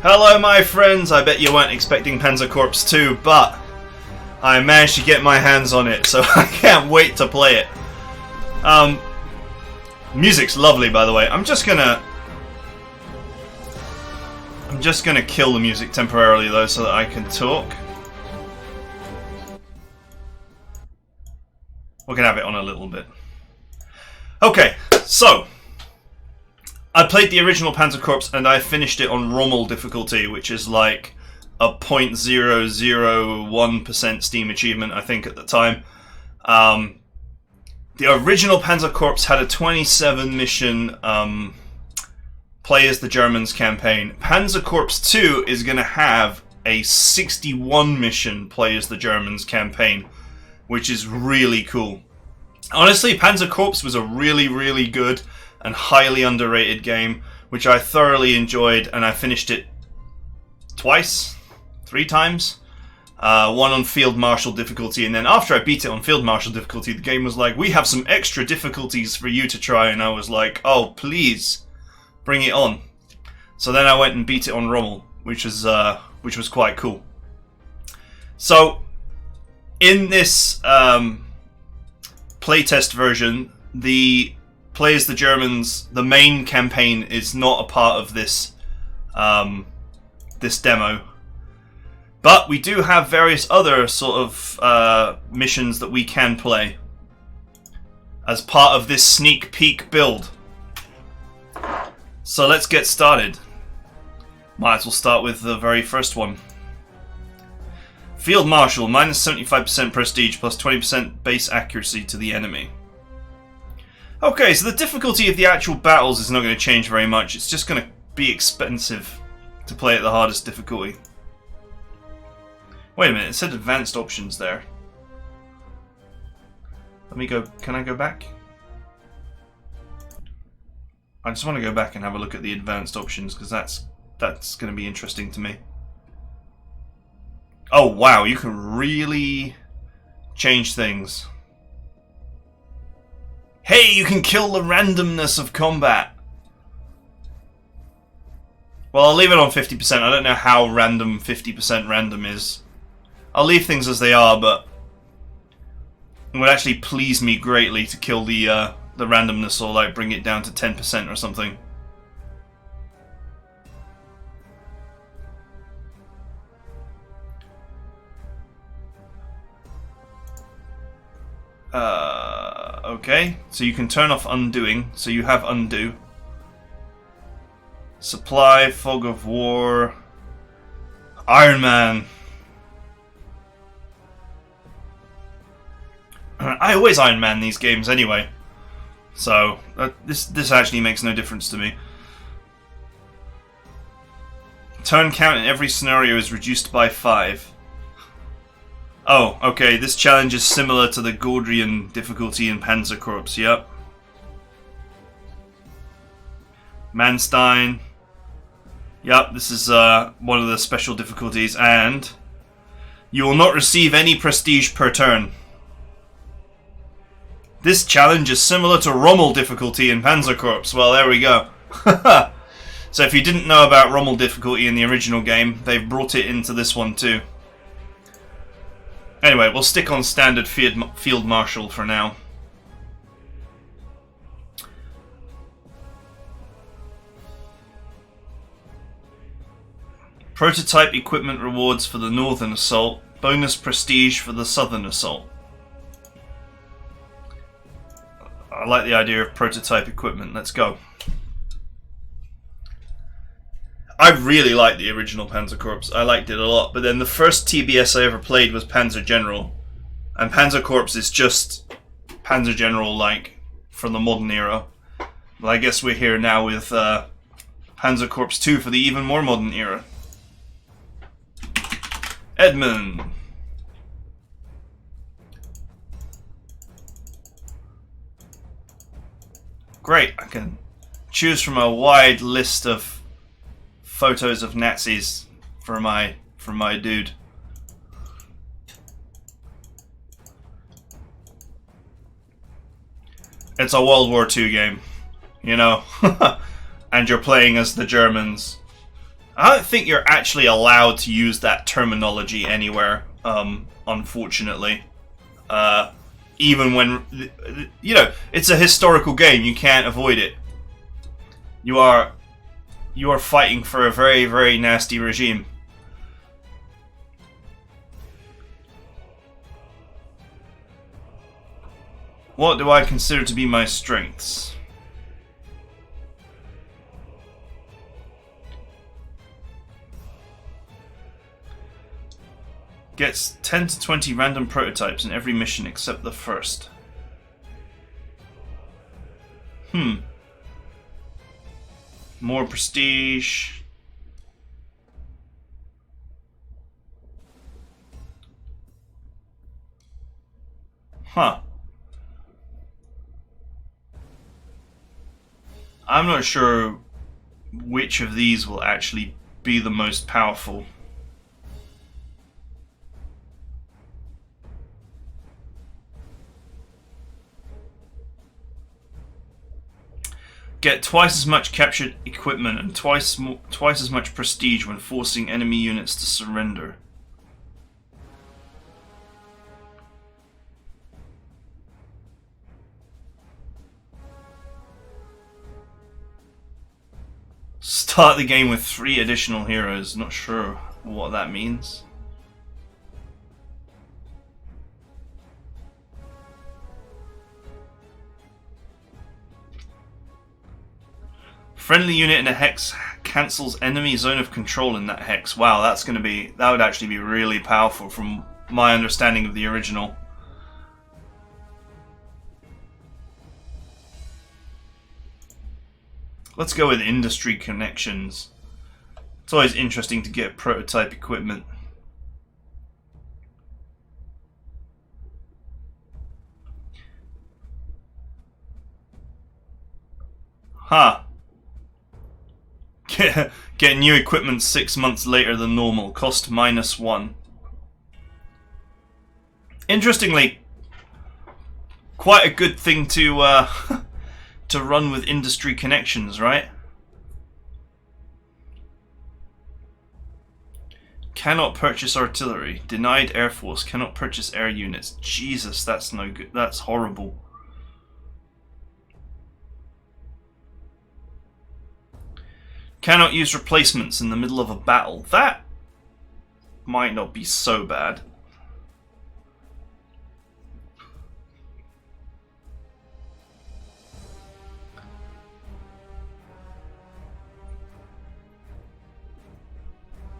Hello my friends, I bet you weren't expecting Panzer Corps 2, but I managed to get my hands on it, so I can't wait to play it. Music's lovely, by the way. I'm just gonna kill the music temporarily though, so that I can talk. We can have it on a little bit. Okay, so I played the original Panzer Corps and I finished it on Rommel difficulty, which is like a 0.001% Steam achievement, I think, at the time. The original Panzer Corps had a 27 mission Play as the Germans campaign. Panzer Corps 2 is going to have a 61 mission Play as the Germans campaign, which is really cool. Honestly, Panzer Corps was a really, really good and highly underrated game, which I thoroughly enjoyed, and I finished it three times. One on Field Marshal difficulty, and then after I beat it on Field Marshal difficulty, the game was like, we have some extra difficulties for you to try, and I was like, oh, please, bring it on. So then I went and beat it on Rommel, which was quite cool. So, in this playtest version, the Play as the Germans, the main campaign, is not a part of this this demo. But we do have various other sort of missions that we can play as part of this sneak peek build. So let's get started. Might as well start with the very first one. Field Marshal, minus 75% prestige, plus 20% base accuracy to the enemy. Okay, so the difficulty of the actual battles is not going to change very much. It's just going to be expensive to play at the hardest difficulty. Wait a minute, it said advanced options there. Let me go, can I go back? I just want to go back and have a look at the advanced options, because that's going to be interesting to me. Oh wow, you can really change things. Hey, you can kill the randomness of combat. Well, I'll leave it on 50%. I don't know how random 50% random is. I'll leave things as they are, but it would actually please me greatly to kill the randomness, or like bring it down to 10% or something. Okay, so you can turn off undoing, so you have undo. Supply, Fog of War, Iron Man. I always Iron Man these games anyway, so this actually makes no difference to me. Turn count in every scenario is reduced by 5. Oh, okay, this challenge is similar to the Gordrian difficulty in Panzer Corps, yep. Manstein. Yep, this is one of the special difficulties, and you will not receive any prestige per turn. This challenge is similar to Rommel difficulty in Panzer Corps. Well, there we go. So if you didn't know about Rommel difficulty in the original game, they've brought it into this one too. Anyway, we'll stick on standard Field Marshal for now. Prototype equipment rewards for the Northern Assault. Bonus prestige for the Southern Assault. I like the idea of prototype equipment. Let's go. I really liked the original Panzer Corps. I liked it a lot. But then the first TBS I ever played was Panzer General. And Panzer Corps is just Panzer General, like, from the modern era. Well, I guess we're here now with Panzer Corps 2 for the even more modern era. TheEdmon. Great, I can choose from a wide list of photos of Nazis for my dude. It's a World War II game, you know, and you're playing as the Germans, I don't think you're actually allowed to use that terminology anywhere, unfortunately. Even when, you know, it's a historical game, you can't avoid it. You are fighting for a very, very nasty regime. What do I consider to be my strengths? Gets 10 to 20 random prototypes in every mission except the first. More prestige. Huh. I'm not sure which of these will actually be the most powerful. Get twice as much captured equipment and twice as much prestige when forcing enemy units to surrender. Start the game with 3 additional heroes. Not sure what that means. Friendly unit in a hex cancels enemy zone of control in that hex. Wow, that would actually be really powerful from my understanding of the original. Let's go with industry connections. It's always interesting to get prototype equipment. Huh. Get new equipment 6 months later than normal. Cost -1. Interestingly, quite a good thing to to run with industry connections, right? Cannot purchase artillery. Denied air force. Cannot purchase air units. Jesus, that's no good. That's horrible. Cannot use replacements in the middle of a battle. That might not be so bad.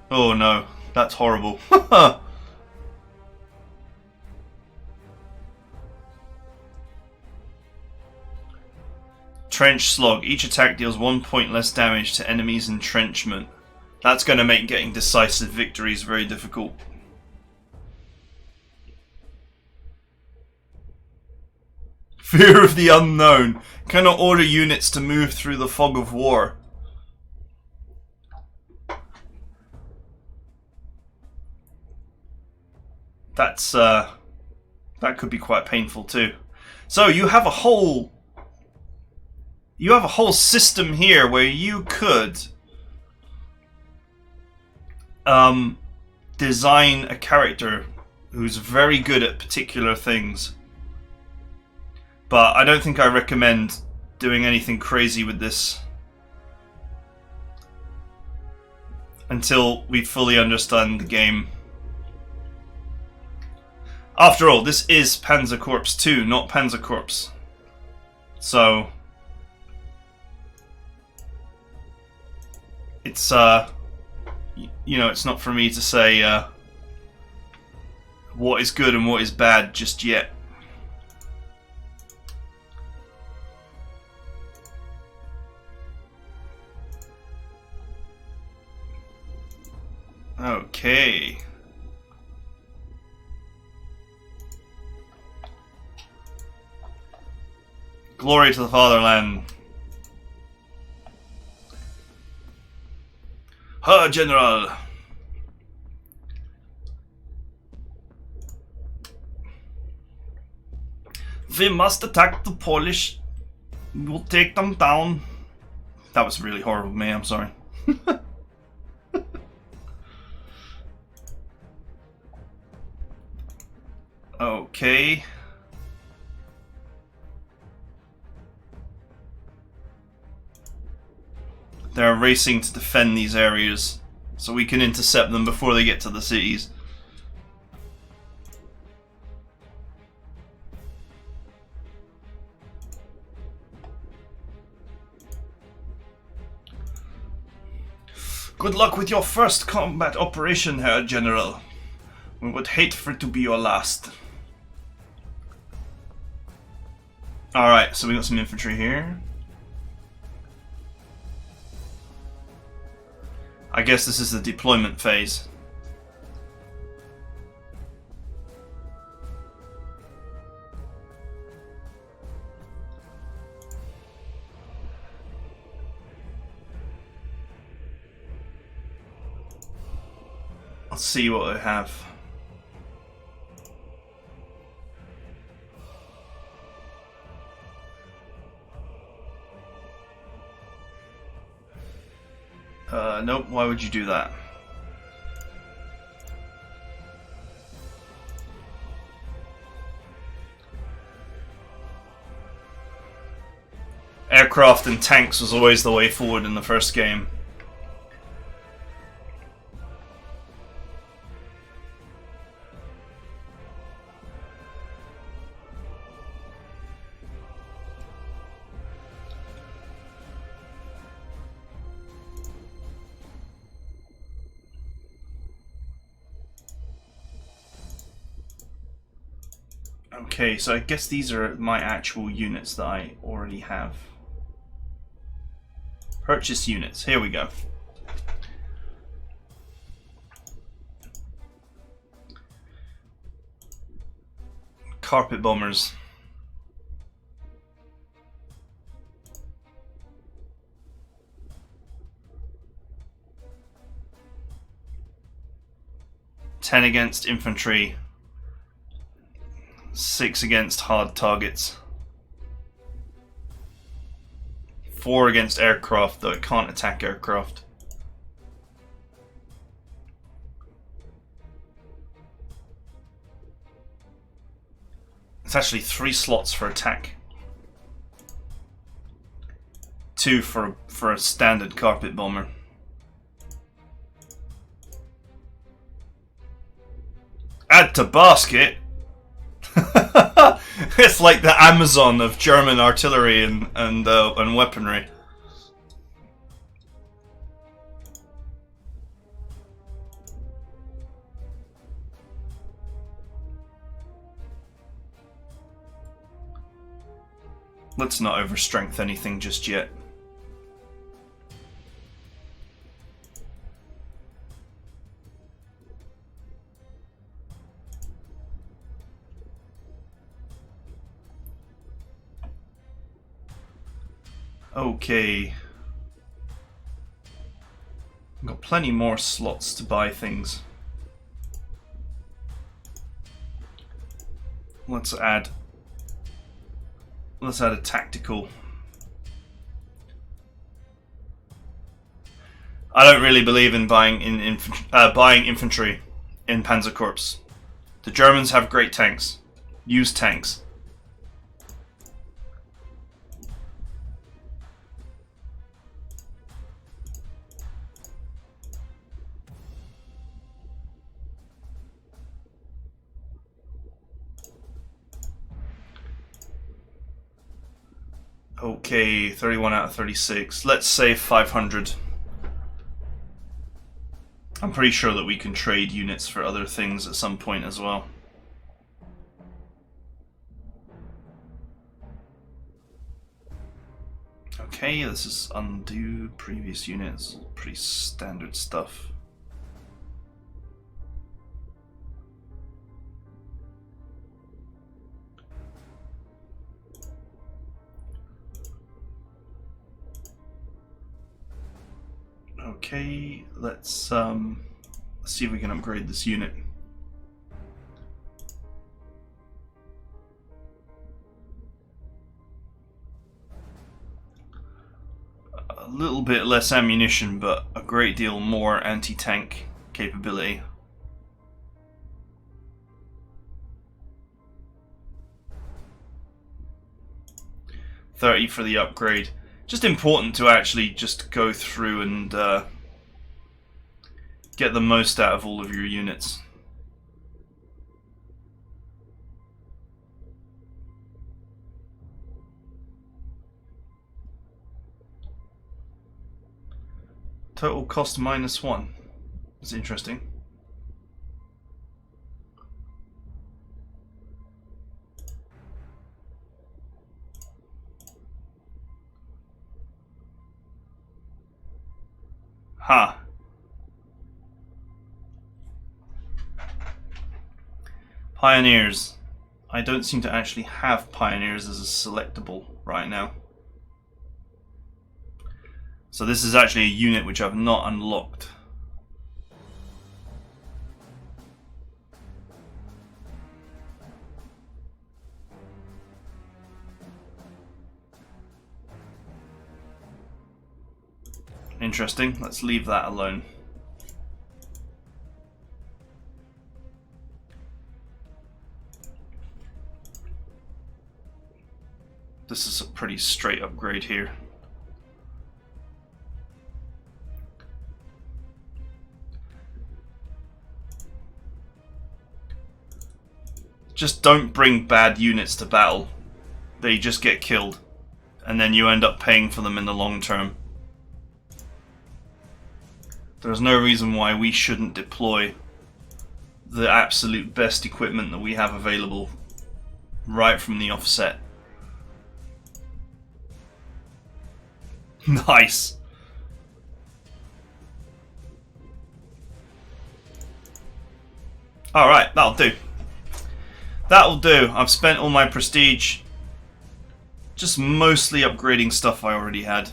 Oh no, that's horrible. Trench slog. Each attack deals 1 point less damage to enemies' entrenchment. That's going to make getting decisive victories very difficult. Fear of the unknown. Cannot order units to move through the fog of war. That's that could be quite painful too. So you have a whole system here where you could design a character who's very good at particular things. But I don't think I recommend doing anything crazy with this until we fully understand the game. After all, this is Panzer Corps 2, not Panzer Corps. So it's you know, it's not for me to say what is good and what is bad just yet. Okay. Glory to the fatherland. Herr General. We must attack the Polish. We'll take them down. That was really horrible of me, I'm sorry. Okay. They're racing to defend these areas so we can intercept them before they get to the cities. Good luck with your first combat operation, Herr General. We would hate for it to be your last. Alright, so we got some infantry here. I guess this is the deployment phase. Let's see what they have. Nope, why would you do that? Aircraft and tanks was always the way forward in the first game. Okay, so I guess these are my actual units that I already have. Purchase units, here we go. Carpet bombers. Ten against infantry. 6 against hard targets. 4 against aircraft, though it can't attack aircraft. It's actually 3 slots for attack. 2 for a standard carpet bomber. Add to basket. It's like the Amazon of German artillery and weaponry. Let's not overstrength anything just yet. Okay. I've got plenty more slots to buy things. Let's add a tactical. I don't really believe in buying infantry in Panzer Corps. The Germans have great tanks. Use tanks. Okay, 31 out of 36. Let's say 500. I'm pretty sure that we can trade units for other things at some point as well. Okay, this is undo previous units. Pretty standard stuff. Okay, let's see if we can upgrade this unit. A little bit less ammunition, but a great deal more anti-tank capability. 30 for the upgrade. Just important to actually just go through and get the most out of all of your units. Total cost -1. That's interesting. Huh. Pioneers. I don't seem to actually have Pioneers as a selectable right now. So this is actually a unit which I've not unlocked. Interesting. Let's leave that alone. This is a pretty straight upgrade here. Just don't bring bad units to battle. They just get killed. And then you end up paying for them in the long term. There's no reason why we shouldn't deploy the absolute best equipment that we have available right from the offset. Nice. Alright, that'll do. That'll do. I've spent all my prestige just mostly upgrading stuff I already had.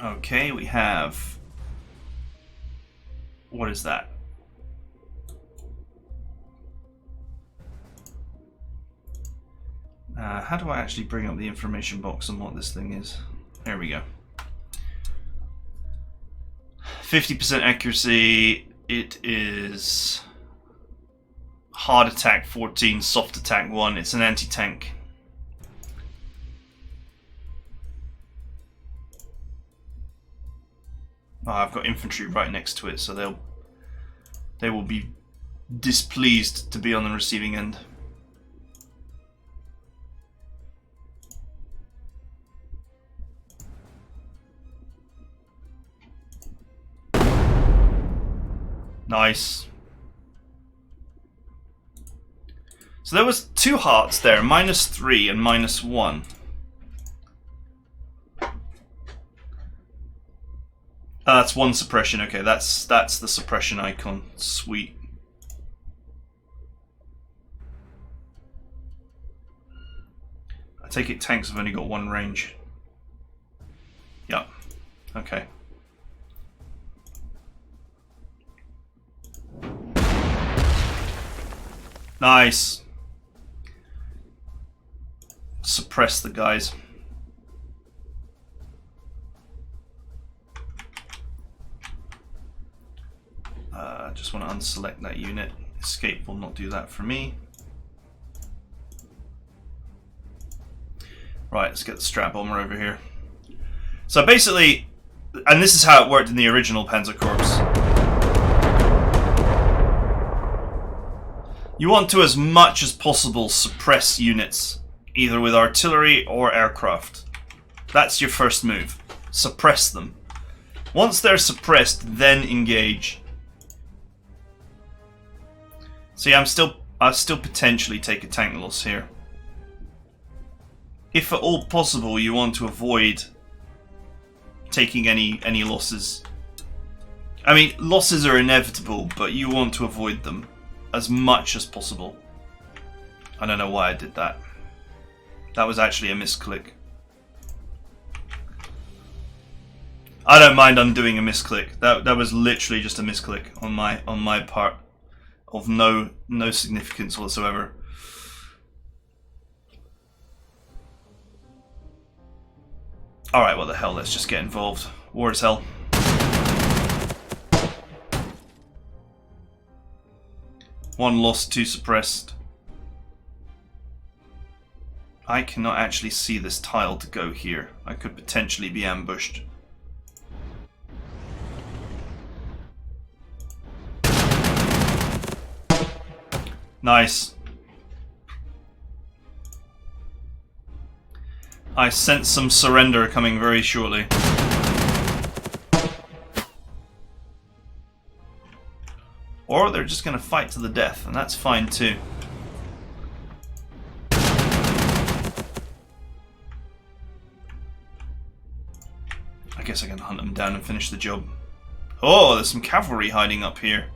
Okay, we have... What is that? How do I actually bring up the information box on what this thing is? There we go. 50% accuracy. It is hard attack 14, soft attack 1. It's an anti-tank. Oh, I've got infantry right next to it, so they will be displeased to be on the receiving end. Nice. So there was 2 hearts there, -3 and -1. That's 1 suppression. Okay, that's the suppression icon. Sweet. I take it tanks have only got 1 range. Yeah. Okay. Nice. Suppress the guys. Just want to unselect that unit. Escape will not do that for me. Right, let's get the strap bomber over here. So basically, and this is how it worked in the original Panzer Corps. You want to, as much as possible, suppress units, either with artillery or aircraft. That's your first move. Suppress them. Once they're suppressed, then engage. See, I'll still potentially take a tank loss here. If at all possible, you want to avoid taking any losses. I mean, losses are inevitable, but you want to avoid them as much as possible. I don't know why I did that. That was actually a misclick. I don't mind undoing a misclick. That was literally just a misclick on my part, of no significance whatsoever. Alright, what the hell, let's just get involved. War is hell. One lost, two suppressed. I cannot actually see this tile to go here. I could potentially be ambushed. Nice. I sense some surrender coming very shortly. Or they're just going to fight to the death, and that's fine too. I guess I can hunt them down and finish the job. Oh, there's some cavalry hiding up here.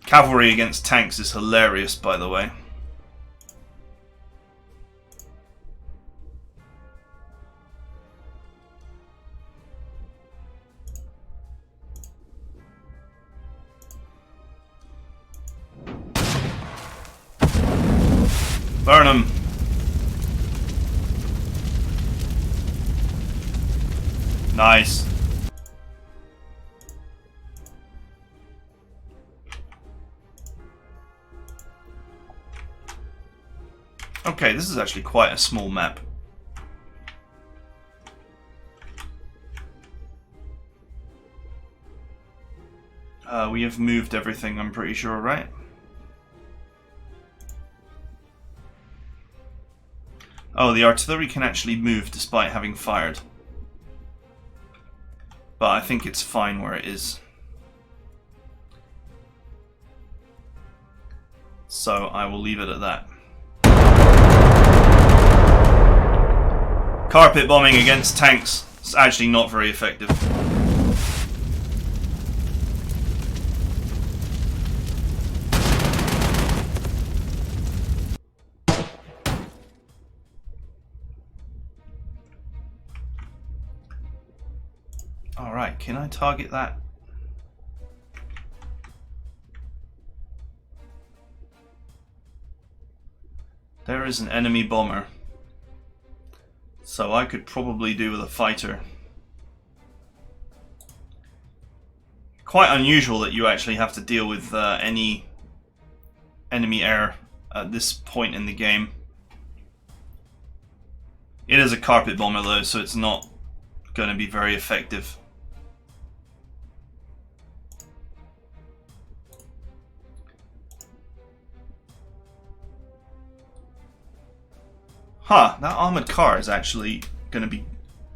Cavalry against tanks is hilarious, by the way. Burn him! Nice. Okay, this is actually quite a small map. We have moved everything, I'm pretty sure, right? Oh, the artillery can actually move despite having fired. But I think it's fine where it is. So I will leave it at that. Carpet bombing against tanks is actually not very effective. Alright, can I target that? There is an enemy bomber. So I could probably do with a fighter. Quite unusual that you actually have to deal with any enemy air at this point in the game. It is a carpet bomber though, so it's not going to be very effective. Huh, that armored car is actually going to be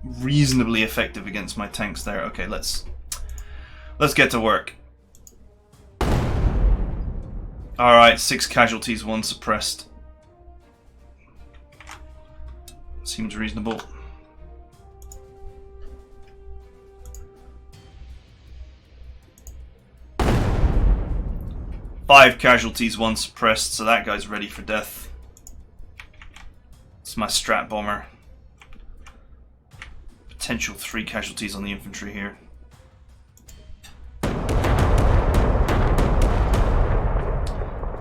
reasonably effective against my tanks there. Okay, let's get to work. Alright, 6 casualties, 1 suppressed. Seems reasonable. Five casualties, 1 suppressed, so that guy's ready for death. It's my strat bomber. Potential 3 casualties on the infantry here.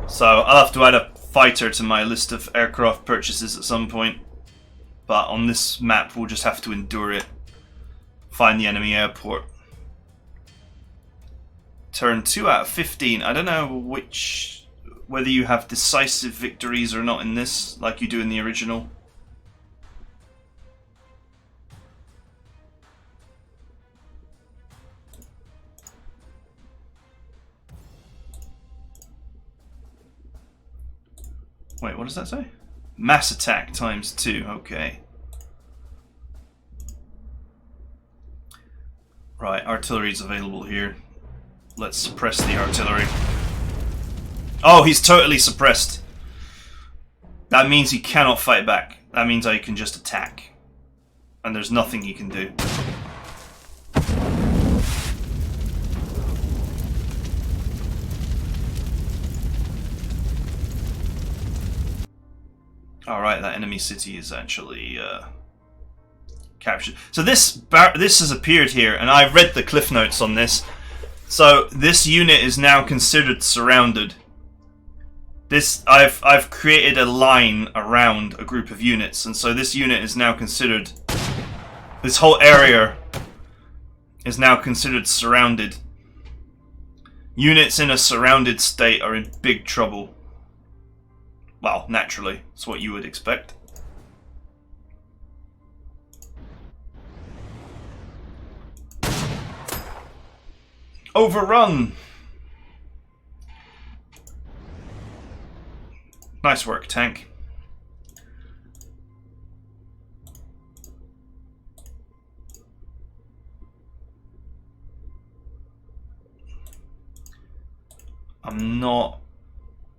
So I'll have to add a fighter to my list of aircraft purchases at some point. But on this map we'll just have to endure it. Find the enemy airport. Turn 2 out of 15. I don't know whether you have decisive victories or not in this, like you do in the original. Wait, what does that say? Mass attack times 2, okay. Right, artillery's available here. Let's suppress the artillery. Oh, he's totally suppressed. That means he cannot fight back. That means I can just attack. And there's nothing he can do. Alright, that enemy city is actually captured. So this has appeared here, and I've read the cliff notes on this. So this unit is now considered surrounded. I've created a line around a group of units, and so this unit is now considered. This whole area is now considered surrounded. Units in a surrounded state are in big trouble. Well, naturally, it's what you would expect. Overrun! Nice work, tank. I'm not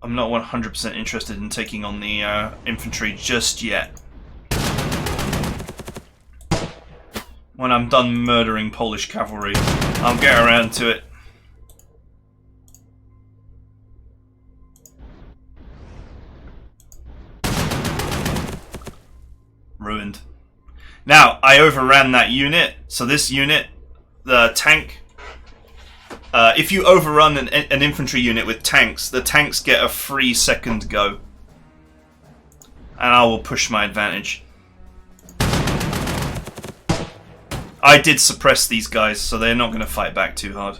100% interested in taking on the infantry just yet. When I'm done murdering Polish cavalry, I'll get around to it. Ruined. Now, I overran that unit, so this unit, the tank, if you overrun an infantry unit with tanks, the tanks get a free second go. And I will push my advantage. I did suppress these guys, so they're not going to fight back too hard.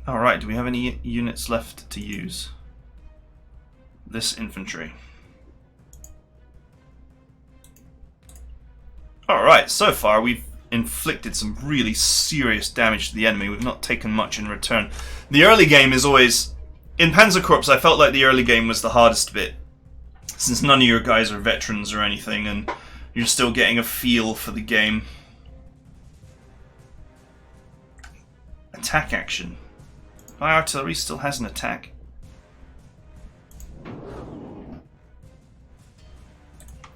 Alright, do we have any units left to use? This infantry. Alright, so far we've inflicted some really serious damage to the enemy. We've not taken much in return. The early game is always... In Panzer Corps, I felt like the early game was the hardest bit, since none of your guys are veterans or anything, and you're still getting a feel for the game. Attack action. My artillery still has an attack.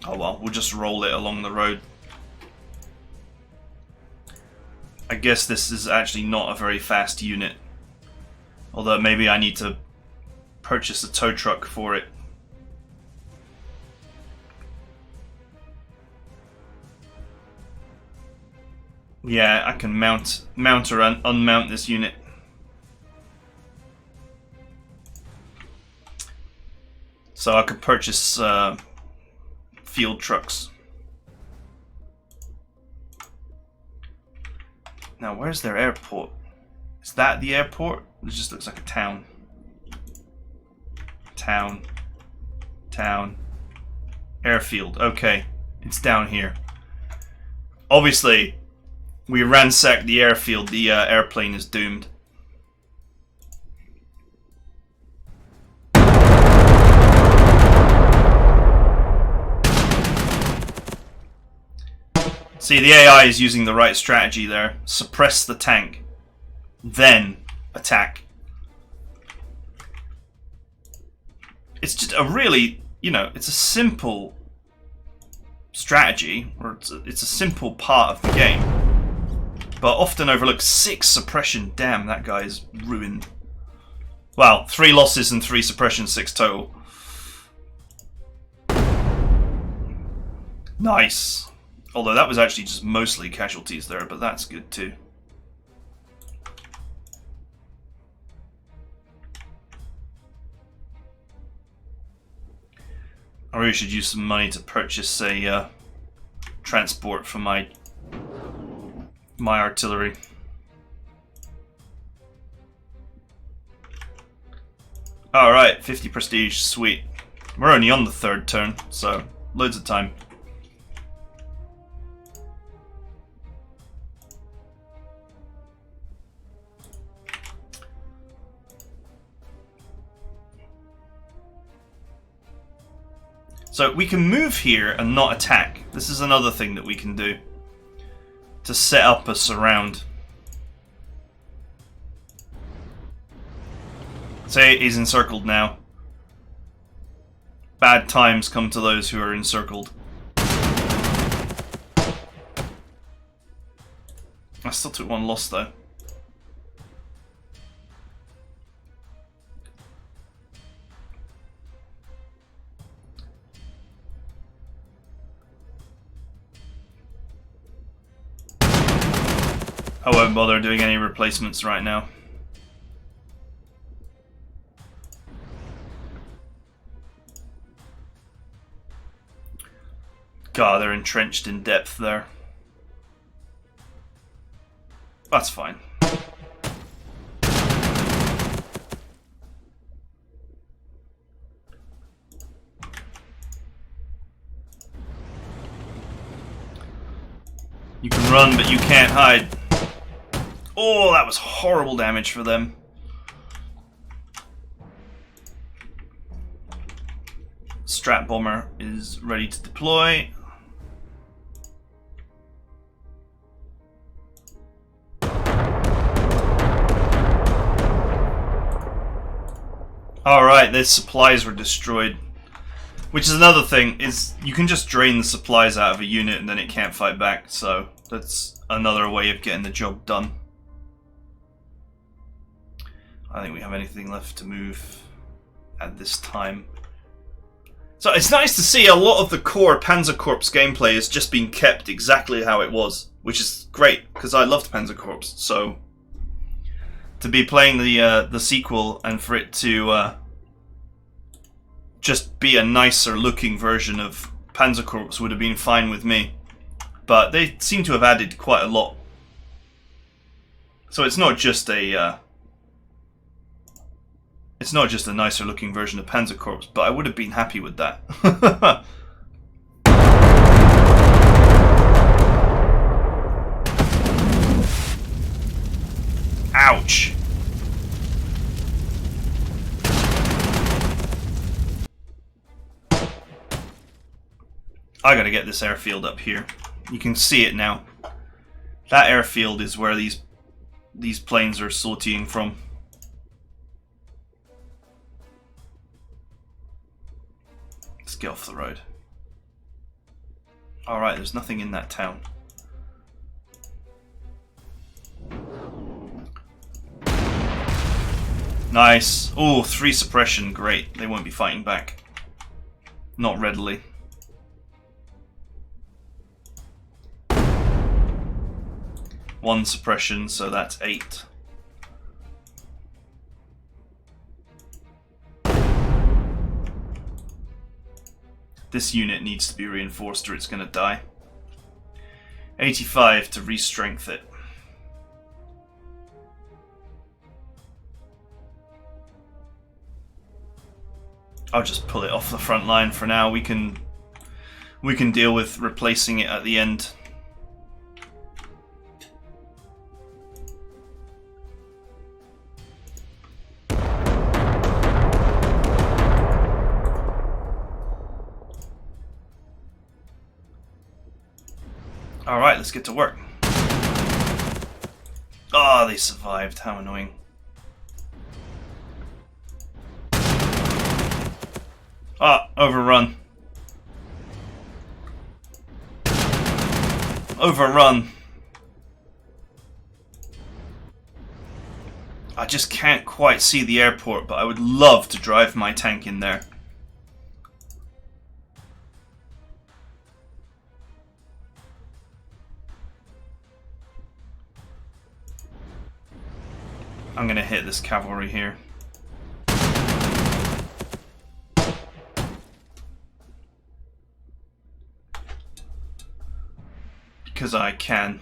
Oh well, we'll just roll it along the road. I guess this is actually not a very fast unit. Although maybe I need to purchase a tow truck for it. Yeah, I can mount or unmount this unit. So I could purchase field trucks. Now, where's their airport? Is that the airport? It just looks like a town. Town. Airfield. Okay, it's down here. Obviously, we ransacked the airfield. The airplane is doomed. See, the AI is using the right strategy there. Suppress the tank, then attack. It's just a really, it's a simple strategy, or it's a simple part of the game, but often overlooked. 6 suppression, damn, that guy is ruined. Well, 3 losses and 3 suppression, 6 total. Nice. Although that was actually just mostly casualties there, but that's good too. I really should use some money to purchase a transport for my artillery. Alright, 50 prestige, sweet. We're only on the 3rd turn, so loads of time. So we can move here and not attack. This is another thing that we can do to set up a surround. Say he's encircled now. Bad times come to those who are encircled. I still took 1 loss though. I won't bother doing any replacements right now. God, they're entrenched in depth there. That's fine. You can run, but you can't hide. Oh, that was horrible damage for them. Strat bomber is ready to deploy. Alright, their supplies were destroyed. Which is another thing, is you can just drain the supplies out of a unit and then it can't fight back, so that's another way of getting the job done. I don't think we have anything left to move at this time. So it's nice to see a lot of the core Panzer Corps gameplay has just been kept exactly how it was, which is great, because I loved Panzer Corps, so to be playing the sequel and for it to just be a nicer looking version of Panzer Corps would have been fine with me. But they seem to have added quite a lot. So it's not just a nicer looking version of Panzer Corps, but I would have been happy with that. Ouch. I gotta get this airfield up here. You can see it now. That airfield is where these planes are sortying from. Let's get off the road. Alright, there's nothing in that town. Nice. Oh, 3 suppression. Great. They won't be fighting back. Not readily. One suppression, so that's 8. This unit needs to be reinforced or it's going to die. 85 to re-strength it. I'll just pull it off the front line for now. We can deal with replacing it at the end. Alright, let's get to work. Oh, they survived. How annoying. Ah, overrun. Overrun. I just can't quite see the airport, but I would love to drive my tank in there. I'm gonna hit this cavalry here. Because I can.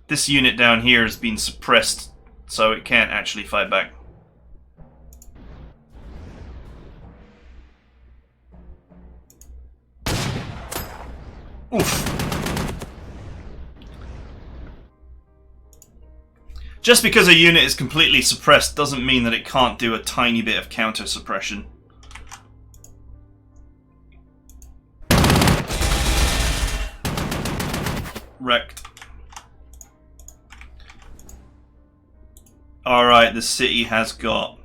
This unit down here has been suppressed, so it can't actually fight back. Oof. Just because a unit is completely suppressed doesn't mean that it can't do a tiny bit of counter suppression. Wrecked. Alright, the city has got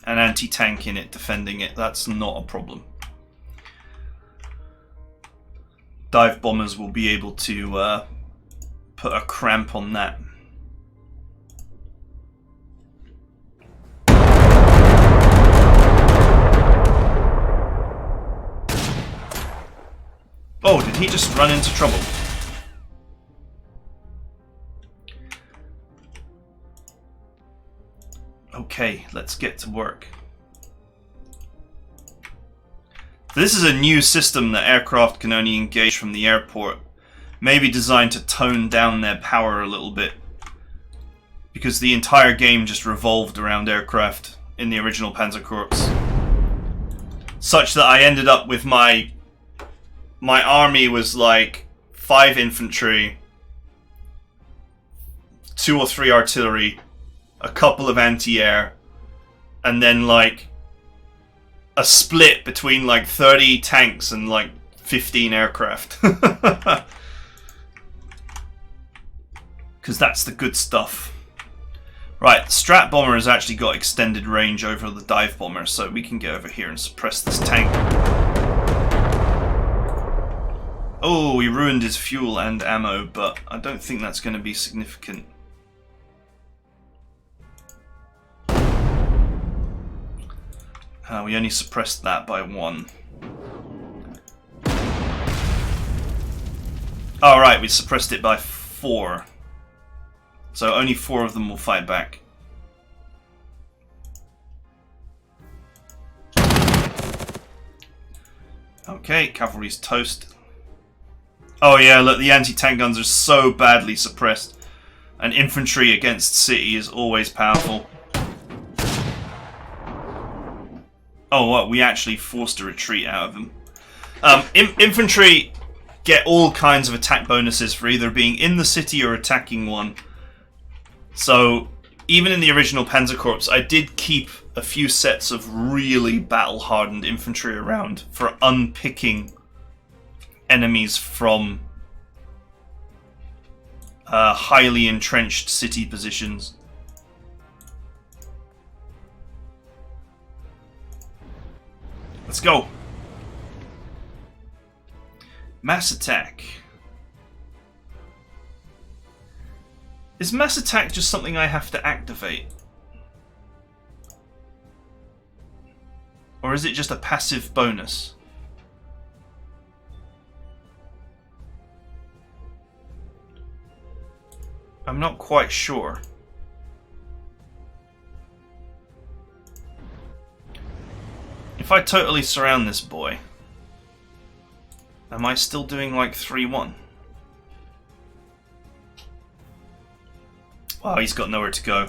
an anti-tank in it defending it. That's not a problem. Dive bombers will be able to put a cramp on that. Oh, did he just run into trouble? Okay, let's get to work. This is a new system that aircraft can only engage from the airport. Maybe designed to tone down their power a little bit. Because the entire game just revolved around aircraft in the original Panzer Corps. Such that I ended up with my army was like 5 infantry, 2 or 3 artillery, a couple of anti-air, and then like a split between like 30 tanks and like 15 aircraft. Because that's the good stuff. Right, Strat Bomber has actually got extended range over the Dive Bomber, so we can get over here and suppress this tank. Oh, we ruined his fuel and ammo, but I don't think that's going to be significant. We only suppressed that by 1. Oh, right, we suppressed it by 4. So only 4 of them will fight back. Okay, cavalry's toast. Oh yeah, look, the anti-tank guns are so badly suppressed. And infantry against city is always powerful. Oh, what? We actually forced a retreat out of them. Infantry get all kinds of attack bonuses for either being in the city or attacking one. So, even in the original Panzer Corps, I did keep a few sets of really battle-hardened infantry around for unpicking enemies from highly entrenched city positions. Let's go. Mass attack. Is mass attack just something I have to activate? Or is it just a passive bonus? I'm not quite sure. If I totally surround this boy, am I still doing like 3-1? Wow, he's got nowhere to go.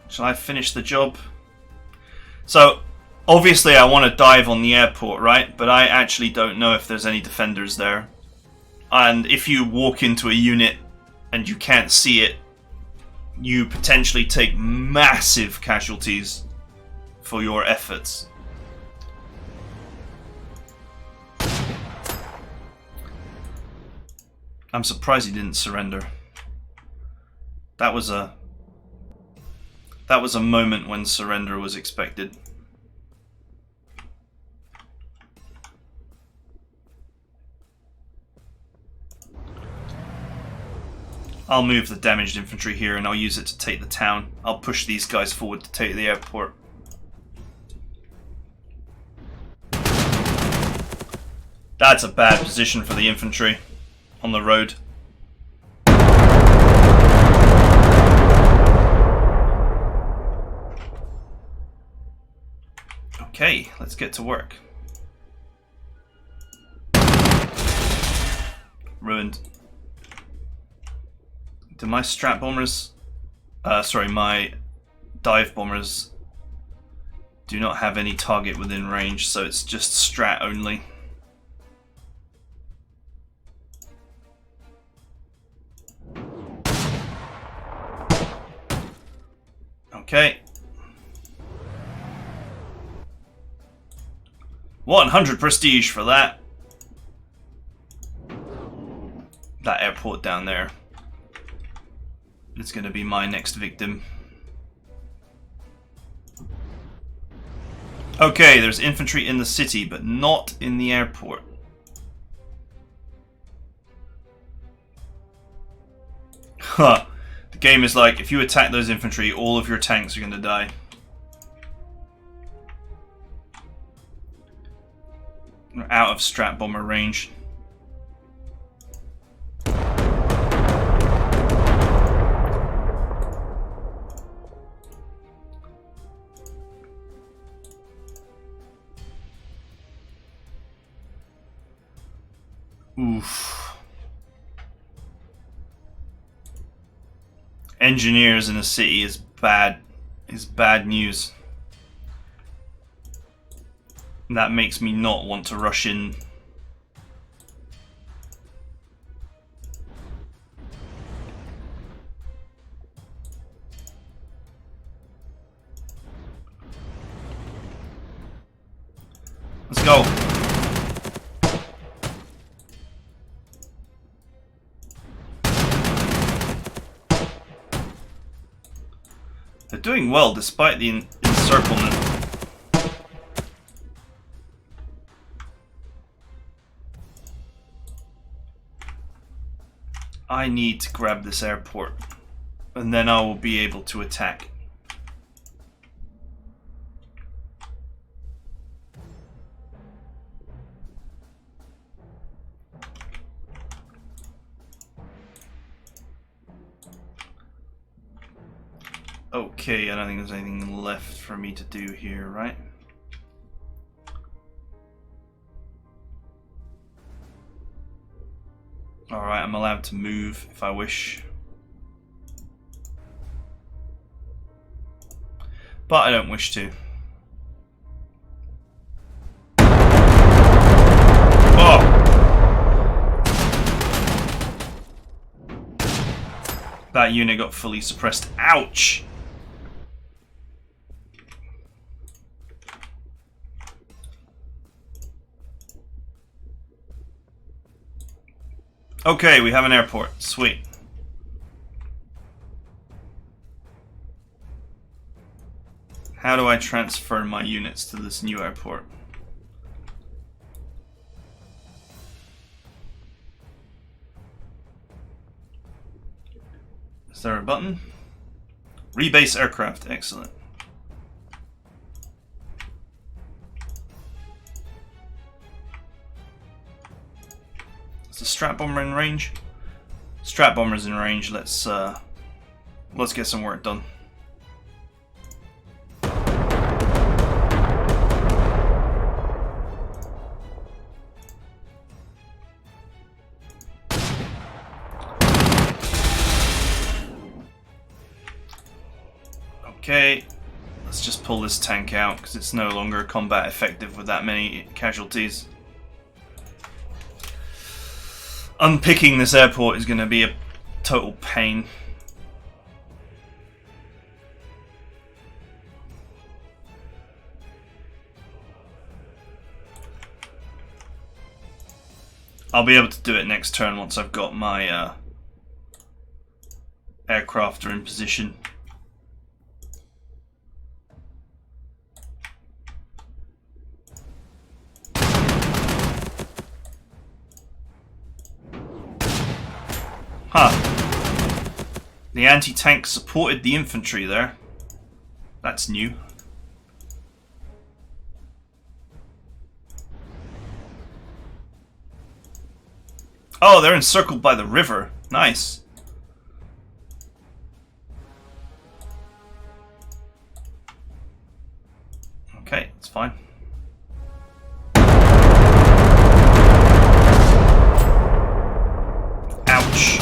Shall I finish the job? So, obviously I want to dive on the airport, right? But I actually don't know if there's any defenders there. And if you walk into a unit and you can't see it, you potentially take massive casualties for your efforts. I'm surprised he didn't surrender. That was a moment when surrender was expected. I'll move the damaged infantry here and I'll use it to take the town. I'll push these guys forward to take the airport. That's a bad position for the infantry on the road. Okay, let's get to work. Ruined. Do my strat bombers... my dive bombers do not have any target within range, so it's just strat only. Okay. 100 prestige for that. That airport down there. It's going to be my next victim. Okay, there's infantry in the city, but not in the airport. Huh. The game is like, if you attack those infantry, all of your tanks are going to die. We're out of strat bomber range. Oof. Engineers in a city is bad news. That makes me not want to rush in. Let's go. They're doing well despite the encirclement. I need to grab this airport, and then I will be able to attack. Okay, I don't think there's anything left for me to do here, right? Alright, I'm allowed to move if I wish. But I don't wish to. Oh! That unit got fully suppressed. Ouch! Okay, we have an airport. Sweet. How do I transfer my units to this new airport? Is there a button? Rebase aircraft. Excellent. Is the strat bomber in range? Strat bomber's in range. Let's get some work done. Okay, let's just pull this tank out because it's no longer combat effective with that many casualties. Unpicking this airport is going to be a total pain. I'll be able to do it next turn once I've got my aircraft in position. Huh. The anti-tank supported the infantry there. That's new. Oh, they're encircled by the river. Nice. Okay, it's fine. Ouch.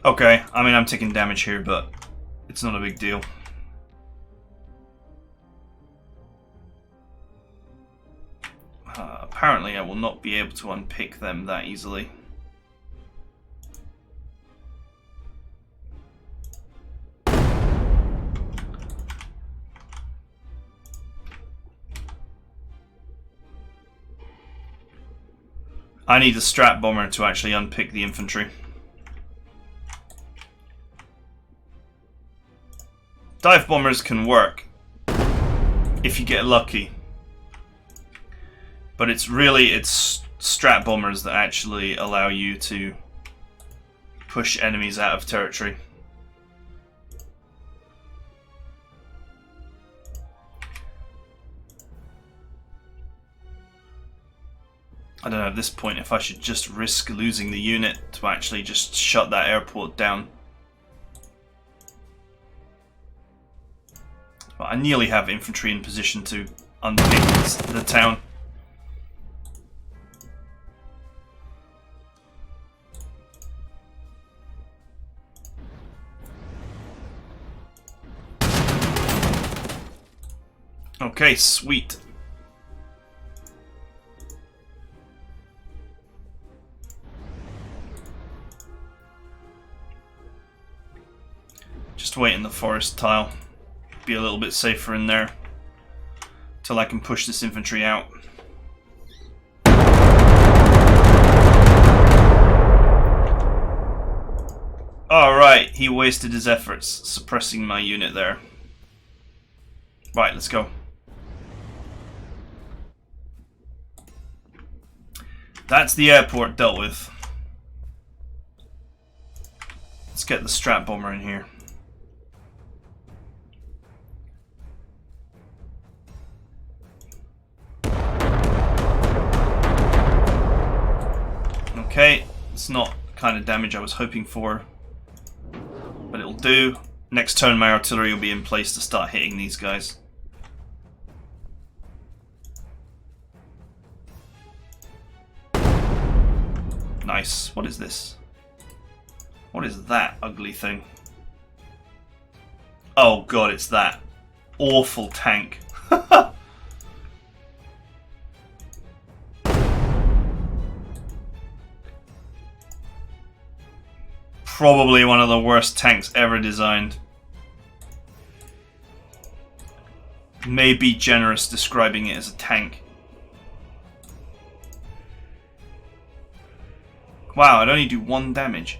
Okay, I mean I'm taking damage here, but it's not a big deal. Apparently I will not be able to unpick them that easily. I need the strat bomber to actually unpick the infantry. Dive bombers can work if you get lucky, but it's strat bombers that actually allow you to push enemies out of territory. I don't know at this point if I should just risk losing the unit to actually just shut that airport down. But I nearly have infantry in position to unpick the town. Okay, sweet. Just wait in the forest tile. Be a little bit safer in there till I can push this infantry out. Alright, he wasted his efforts suppressing my unit there. Right, let's go. That's the airport dealt with. Let's get the strat bomber in here. Okay, it's not the kind of damage I was hoping for, but it'll do. Next turn my artillery will be in place to start hitting these guys. Nice. What is this? What is that ugly thing? Oh god, it's that awful tank. Probably one of the worst tanks ever designed. May be generous describing it as a tank. Wow, I'd only do 1 damage.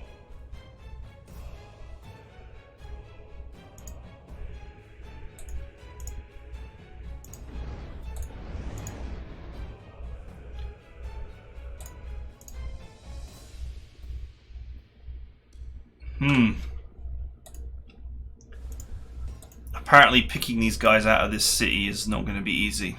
Apparently picking these guys out of this city is not going to be easy.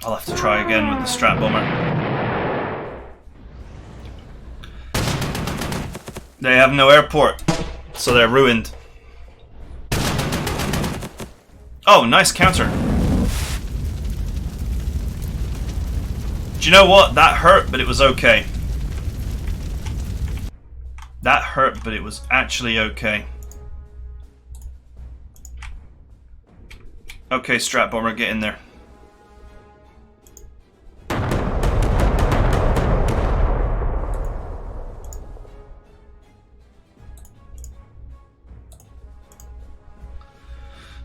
I'll have to try again with the strat bomber. They have no airport, so they're ruined. Oh, nice counter. Do you know what? That hurt, but it was okay. That hurt, but it was actually okay. Okay, strat bomber, get in there.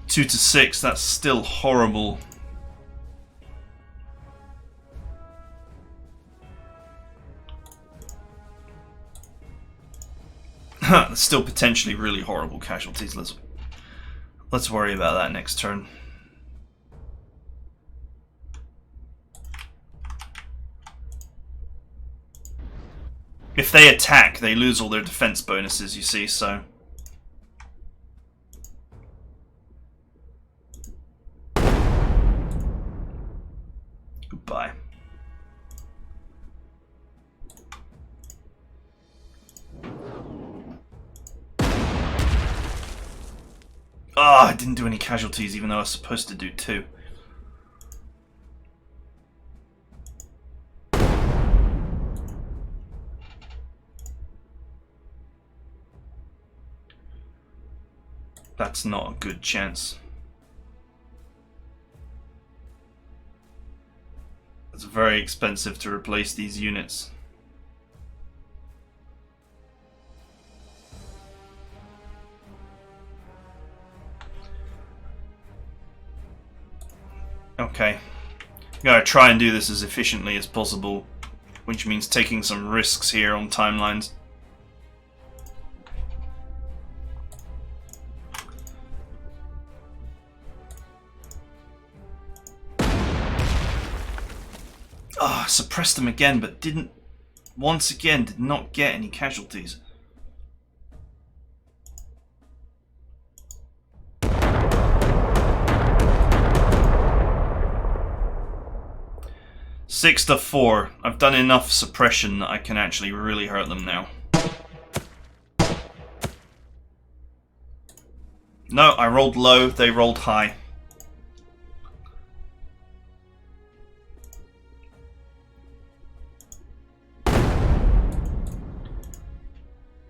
Two to 6, that's still horrible. That's still potentially really horrible casualties. Let's worry about that next turn. If they attack, they lose all their defense bonuses, you see, so... Goodbye. Ah, I didn't do any casualties even though I was supposed to do 2. That's not a good chance. It's very expensive to replace these units. Okay, gotta try and do this as efficiently as possible, which means taking some risks here on timelines. Ah, oh, suppressed them again, but once again did not get any casualties. 6-4. I've done enough suppression that I can actually really hurt them now. No, I rolled low, they rolled high.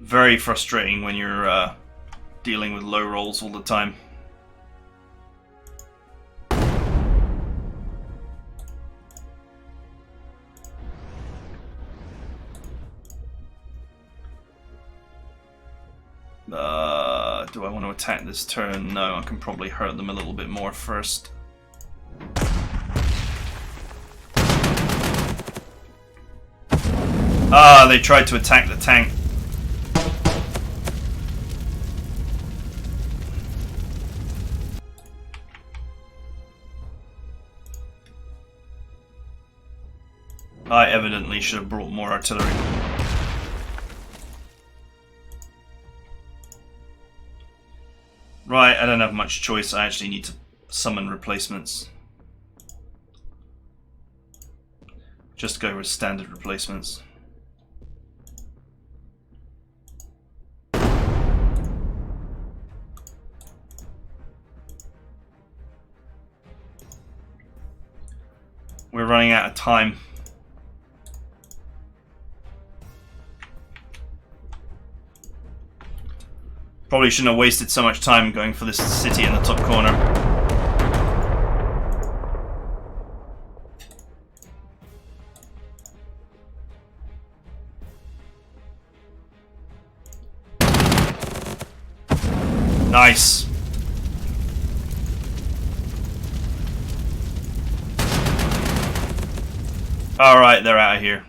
Very frustrating when you're dealing with low rolls all the time. Do I want to attack this turn? No, I can probably hurt them a little bit more first. Ah, they tried to attack the tank. I evidently should have brought more artillery. Right, I don't have much choice. I actually need to summon replacements. Just go with standard replacements. We're running out of time. Probably shouldn't have wasted so much time going for this city in the top corner. Nice. Alright, they're out of here.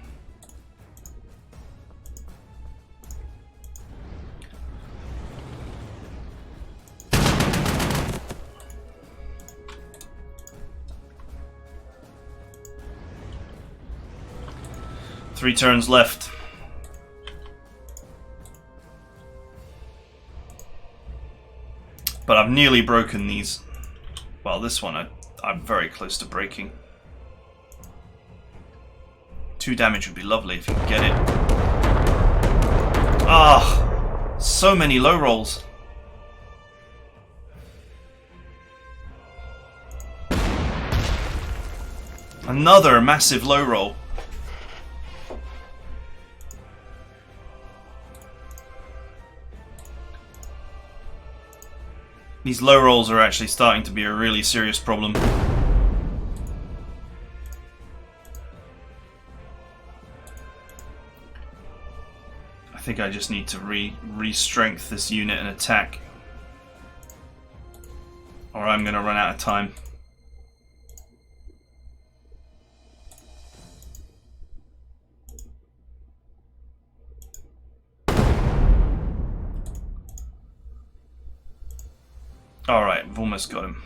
Three turns left. But I've nearly broken these. Well, this one I'm very close to breaking. 2 damage would be lovely if you could get it. Ah, so many low rolls. Another massive low roll. These low rolls are actually starting to be a really serious problem. I think I just need to re-strength this unit and attack, or I'm going to run out of time. Alright, I've almost got him.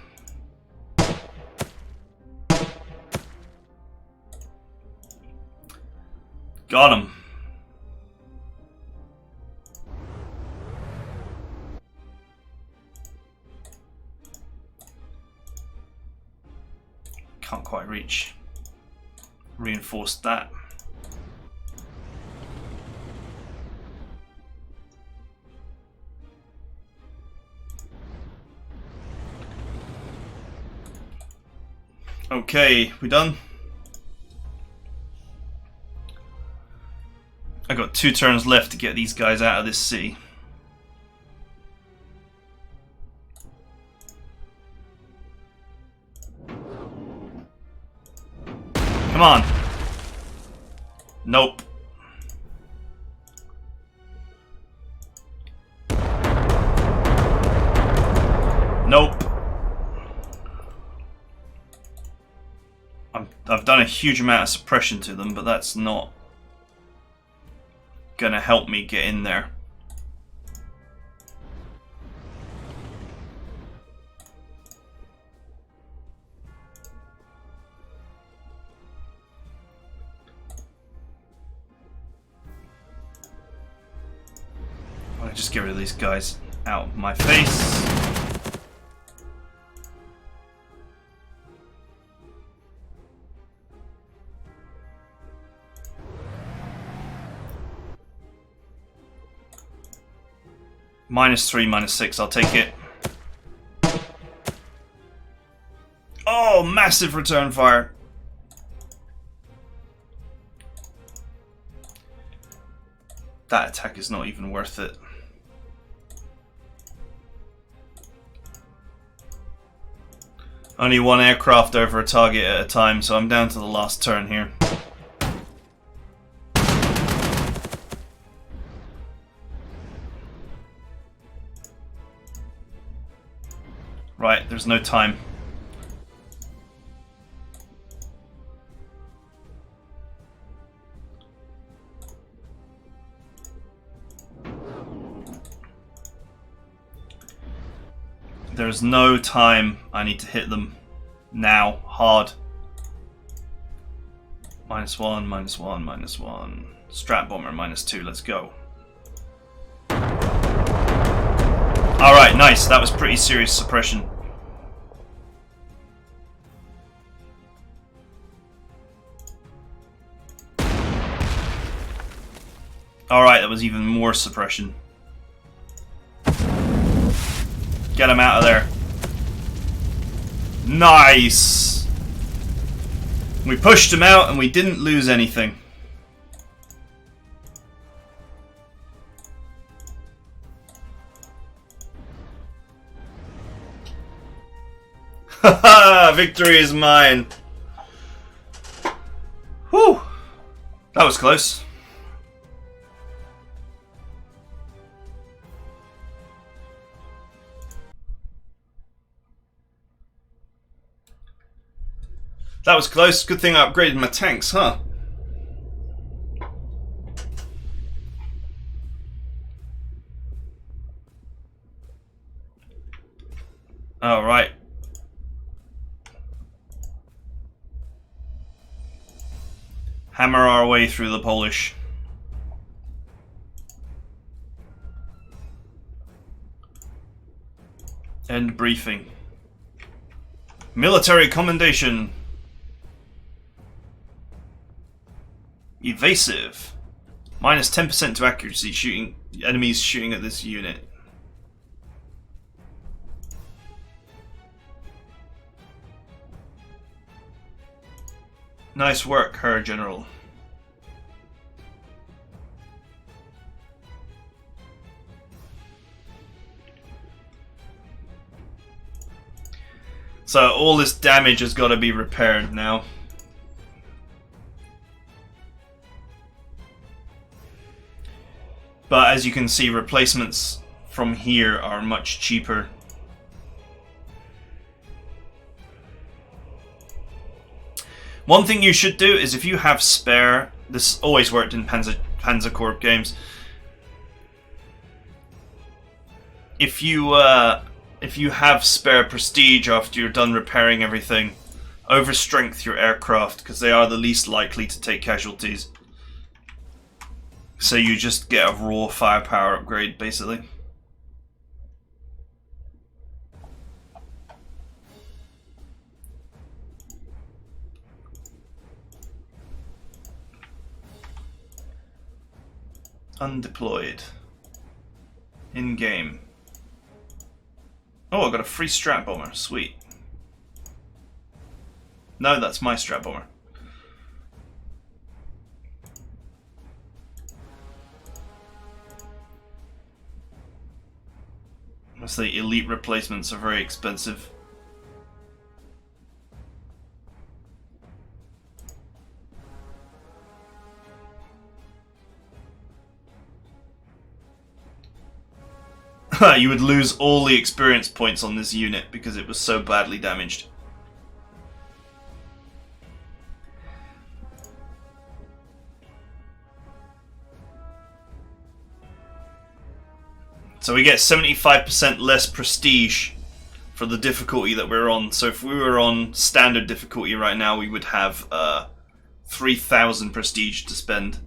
Got him. Can't quite reach. Reinforced that. Okay, we done? I got 2 turns left to get these guys out of this city. Come on. Nope. Nope. I've done a huge amount of suppression to them, but that's not gonna help me get in there. I want to just get rid of these guys out of my face. -3, -6, I'll take it. Oh, massive return fire. That attack is not even worth it. Only one aircraft over a target at a time, so I'm down to the last turn here. Right, there's no time. There's no time. I need to hit them now, hard. -1, -1, -1. Strat bomber, -2, let's go. Alright, nice. That was pretty serious suppression. Alright, that was even more suppression. Get him out of there. Nice! We pushed him out and we didn't lose anything. Haha! Victory is mine! Whew! That was close. That was close. Good thing I upgraded my tanks, huh? All right. Hammer our way through the Polish. End briefing. Military commendation. Evasive. -10% to accuracy shooting enemies shooting at this unit. Nice work, Herr General. So all this damage has got to be repaired now. But as you can see, replacements from here are much cheaper. One thing you should do is if you have spare, this always worked in Panzer Corps games. If you have spare prestige after you're done repairing everything, overstrength your aircraft because they are the least likely to take casualties. So you just get a raw firepower upgrade, basically. Undeployed. In-game. Oh, I got a free strat bomber. Sweet. No, that's my strat bomber. Let's say elite replacements are very expensive. You would lose all the experience points on this unit because it was so badly damaged. So we get 75% less prestige for the difficulty that we're on. So if we were on standard difficulty right now, we would have 3,000 prestige to spend.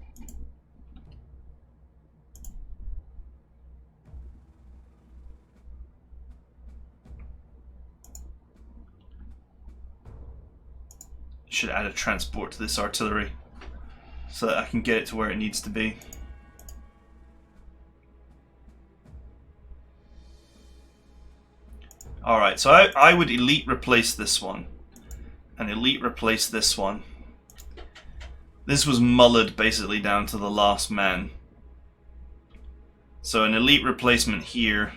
Should add a transport to this artillery so that I can get it to where it needs to be. Alright, so I would elite replace this one. And elite replace this one. This was mullered basically down to the last man. So an elite replacement here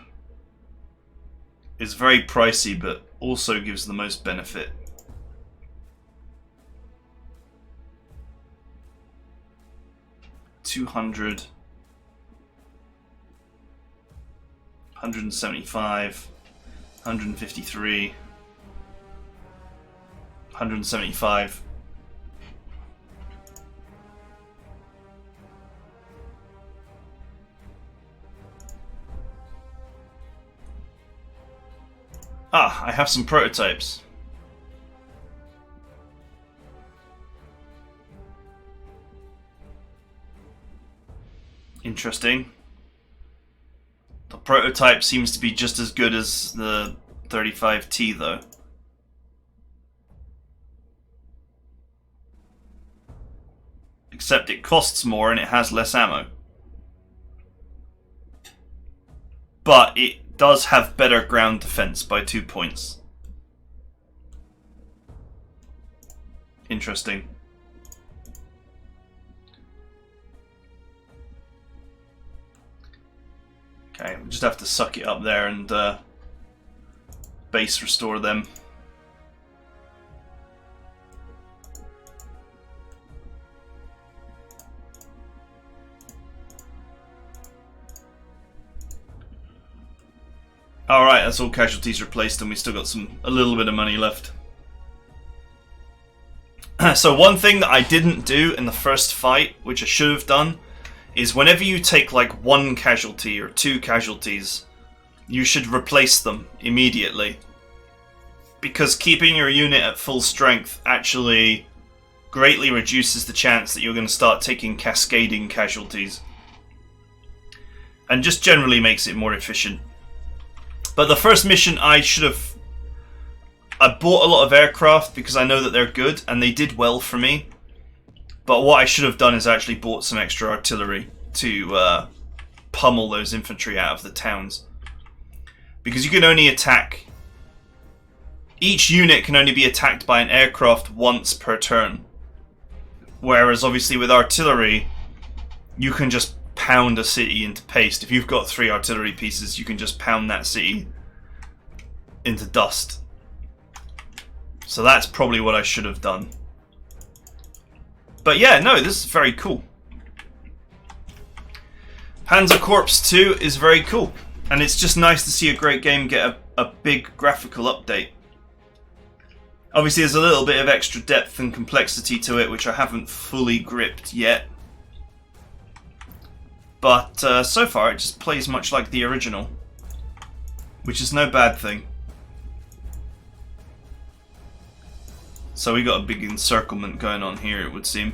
is very pricey, but also gives the most benefit. $200, $175, $153, $175. Ah, I have some prototypes. Interesting. The prototype seems to be just as good as the 35T though. Except it costs more and it has less ammo. But it does have better ground defense by 2 points. Interesting. Okay, we'll just have to suck it up there and base restore them. Alright, that's all casualties replaced and we still got a little bit of money left. So one thing that I didn't do in the first fight, which I should have done, is whenever you take like 1 casualty or 2 casualties, you should replace them immediately. Because keeping your unit at full strength actually greatly reduces the chance that you're going to start taking cascading casualties. And just generally makes it more efficient. But the first mission I bought a lot of aircraft because I know that they're good and they did well for me. But what I should have done is actually bought some extra artillery to pummel those infantry out of the towns. Because you can only attack... Each unit can only be attacked by an aircraft once per turn. Whereas obviously with artillery, you can just pound a city into paste. If you've got 3 artillery pieces, you can just pound that city into dust. So that's probably what I should have done. But yeah, no, this is very cool. Panzer Corps 2 is very cool. And it's just nice to see a great game get a big graphical update. Obviously there's a little bit of extra depth and complexity to it, which I haven't fully gripped yet. But so far it just plays much like the original, which is no bad thing. So we got a big encirclement going on here, it would seem.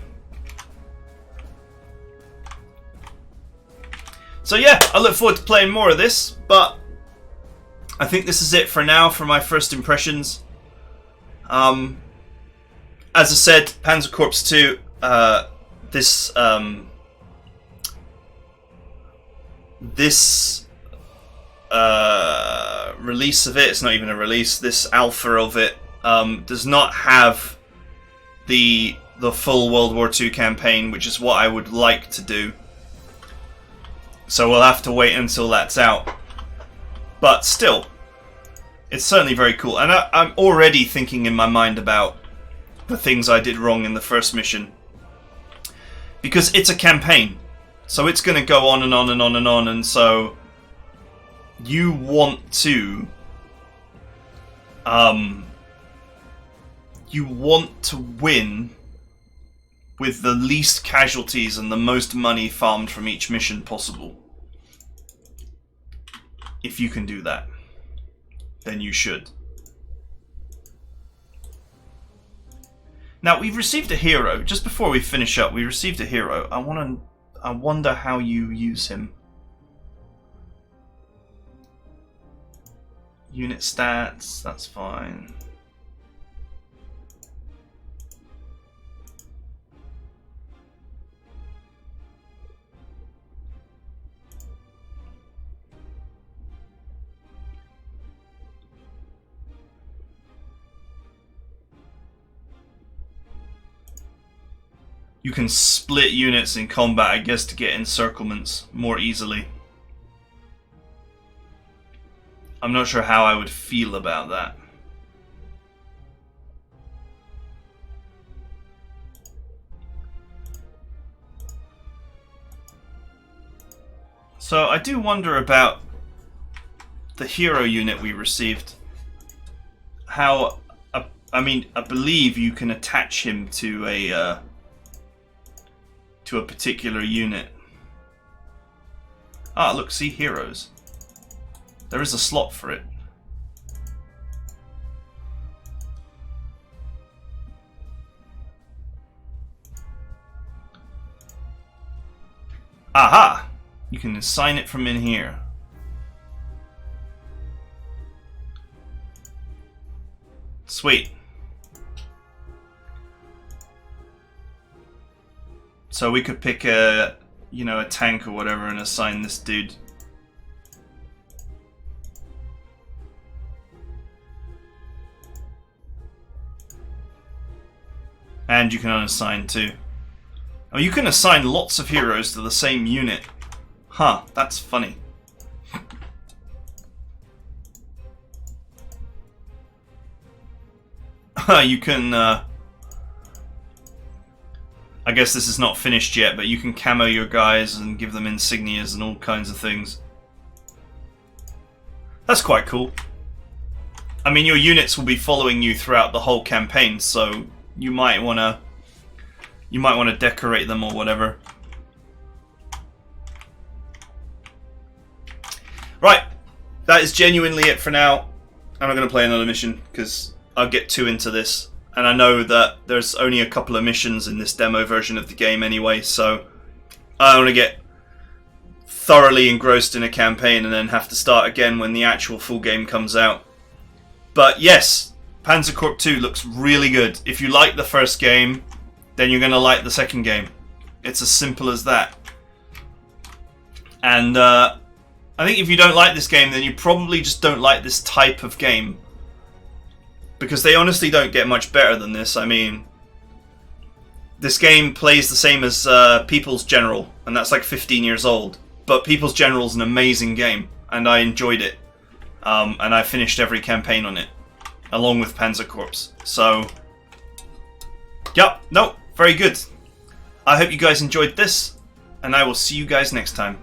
So yeah, I look forward to playing more of this, but I think this is it for now for my first impressions. As I said, Panzer Corps 2, this release of it, it's not even a release, this alpha of it, does not have the full World War II campaign, which is what I would like to do. So we'll have to wait until that's out. But still, it's certainly very cool. And I'm already thinking in my mind about the things I did wrong in the first mission. Because it's a campaign. So it's going to go on and on and on and on. And so you want to... you want to win with the least casualties and the most money farmed from each mission possible. If you can do that, then you should. Now, we've received a hero. Just before we finish up, we received a hero. I wonder how you use him. Unit stats, that's fine. you can split units in combat, I guess, to get encirclements more easily. I'm not sure how I would feel about that. So I do wonder about the hero unit we received. How, I mean, I believe you can attach him to a particular unit. Ah, look, see, heroes. There is a slot for it. Aha! You can assign it from in here. Sweet. So we could pick a, you know, a tank or whatever and assign this dude. And you can unassign too. Oh, you can assign lots of heroes to the same unit. Huh, that's funny. You can, I guess this is not finished yet, but you can camo your guys and give them insignias and all kinds of things. That's quite cool. I mean, your units will be following you throughout the whole campaign, so you might wanna decorate them or whatever. Right, that is genuinely it for now. I'm not going to play another mission because I'll get too into this, and I know that there's only a couple of missions in this demo version of the game anyway, so I don't want to get thoroughly engrossed in a campaign and then have to start again when the actual full game comes out. But yes, Panzer Corps 2 looks really good. If you like the first game, then you're going to like the second game. It's as simple as that. And I think if you don't like this game, then you probably just don't like this type of game. Because they honestly don't get much better than this. I mean, this game plays the same as People's General, and that's like 15 years old. But People's General is an amazing game, and I enjoyed it. And I finished every campaign on it, along with Panzer Corps. So, yep, no, very good. I hope you guys enjoyed this, and I will see you guys next time.